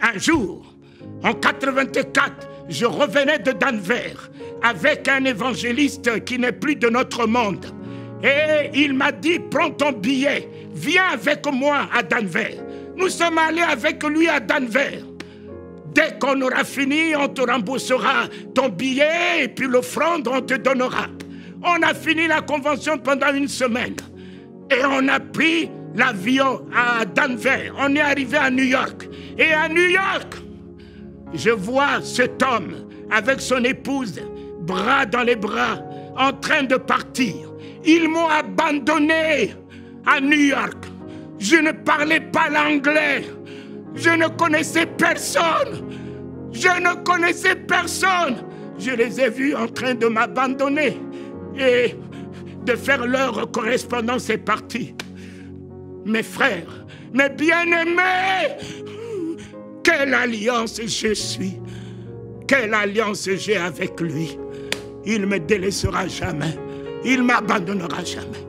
Un jour, en 84, je revenais de Denver avec un évangéliste qui n'est plus de notre monde. Et il m'a dit, prends ton billet, viens avec moi à Denver. Nous sommes allés avec lui à Denver. Dès qu'on aura fini, on te remboursera ton billet et puis l'offrande, on te donnera. On a fini la convention pendant une semaine. Et on a pris l'avion à Denver. On est arrivé à New York. Et à New York, je vois cet homme avec son épouse, bras dans les bras, en train de partir. Ils m'ont abandonné à New York. Je ne parlais pas l'anglais. Je ne connaissais personne. Je ne connaissais personne. Je les ai vus en train de m'abandonner et de faire leur correspondance est partie. Mes frères, mes bien-aimés, quelle alliance je suis. Quelle alliance j'ai avec lui. Il ne me délaissera jamais. Il ne m'abandonnera jamais.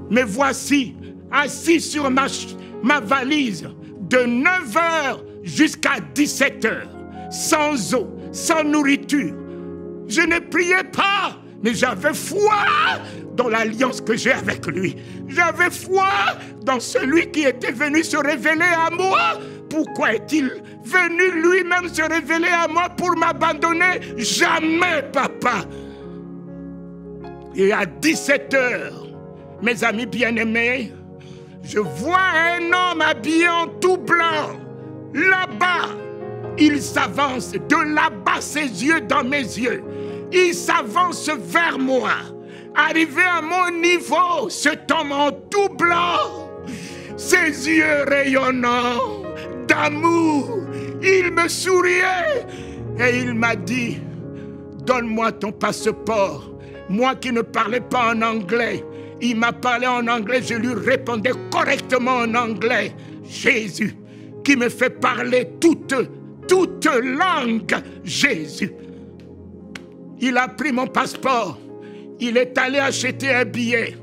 Mais voici, assis sur ma valise, de 9h jusqu'à 17h, sans eau, sans nourriture. Je ne priais pas, mais j'avais foi dans l'alliance que j'ai avec lui. J'avais foi dans celui qui était venu se révéler à moi. Pourquoi est-il venu lui-même se révéler à moi pour m'abandonner? Jamais, papa. Et à 17h, mes amis bien-aimés, je vois un homme habillé en tout blanc. Là-bas, il s'avance. De là-bas, ses yeux dans mes yeux. Il s'avance vers moi. Arrivé à mon niveau, cet homme en tout blanc, ses yeux rayonnants d'amour, il me souriait et il m'a dit, donne-moi ton passeport. Moi qui ne parlais pas en anglais, il m'a parlé en anglais, je lui répondais correctement en anglais. Jésus, qui me fait parler toute langue, Jésus. Il a pris mon passeport, il est allé acheter un billet.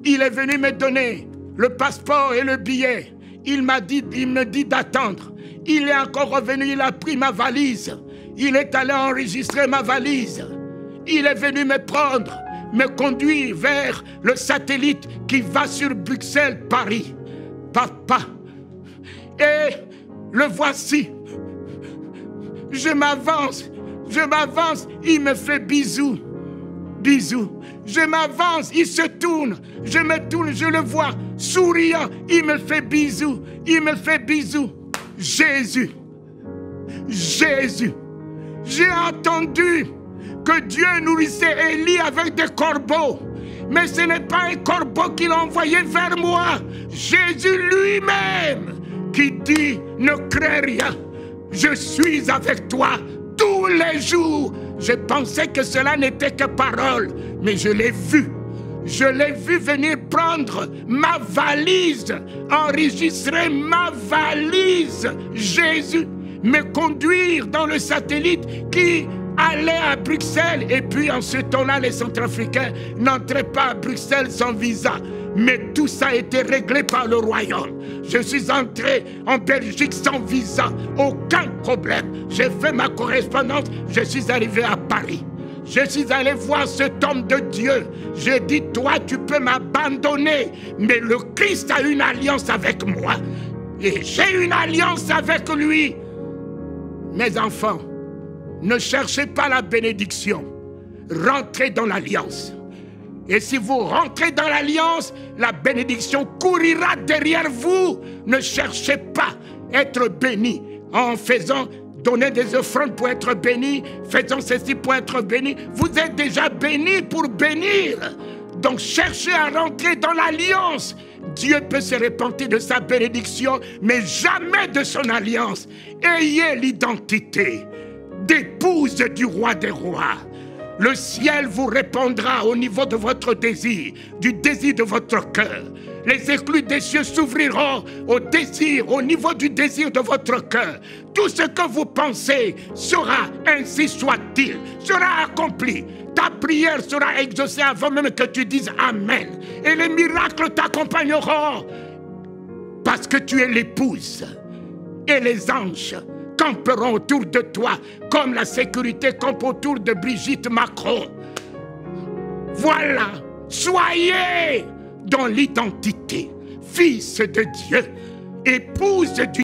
Il est venu me donner le passeport et le billet. Il me dit d'attendre. Il est encore revenu, il a pris ma valise. Il est allé enregistrer ma valise. Il est venu me prendre, me conduire vers le satellite qui va sur Bruxelles, Paris. Papa. Et le voici. Je m'avance, il me fait bisous. Bisous. Je m'avance, il se tourne. Je me tourne, je le vois, souriant. Il me fait bisous, il me fait bisous. Jésus. Jésus. J'ai entendu que Dieu nourrissait Élie avec des corbeaux. Mais ce n'est pas un corbeau qu'il a envoyé vers moi. Jésus lui-même qui dit, ne crains rien. Je suis avec toi tous les jours. Je pensais que cela n'était que parole, mais je l'ai vu. Je l'ai vu venir prendre ma valise, enregistrer ma valise. Jésus me conduire dans le satellite qui allait à Bruxelles. Et puis en ce temps-là, les Centrafricains n'entraient pas à Bruxelles sans visa. Mais tout ça a été réglé par le royaume. Je suis entré en Belgique sans visa, aucun problème. J'ai fait ma correspondance, je suis arrivé à Paris. Je suis allé voir cet homme de Dieu. J'ai dit, toi, tu peux m'abandonner, mais le Christ a une alliance avec moi. Et j'ai une alliance avec lui. Mes enfants, ne cherchez pas la bénédiction. Rentrez dans l'alliance. Et si vous rentrez dans l'alliance, la bénédiction courira derrière vous. Ne cherchez pas à être béni en faisant donner des offrandes pour être béni, faisant ceci pour être béni. Vous êtes déjà béni pour bénir. Donc cherchez à rentrer dans l'alliance. Dieu peut se repentir de sa bénédiction, mais jamais de son alliance. Ayez l'identité d'épouse du roi des rois. Le ciel vous répondra au niveau de votre désir, du désir de votre cœur. Les écluses des cieux s'ouvriront au désir, au niveau du désir de votre cœur. Tout ce que vous pensez sera, ainsi soit-il, sera accompli. Ta prière sera exaucée avant même que tu dises Amen. Et les miracles t'accompagneront parce que tu es l'épouse. et les anges camperont autour de toi, comme la sécurité campe autour de Brigitte Macron. Voilà, soyez dans l'identité, fils de Dieu, épouse du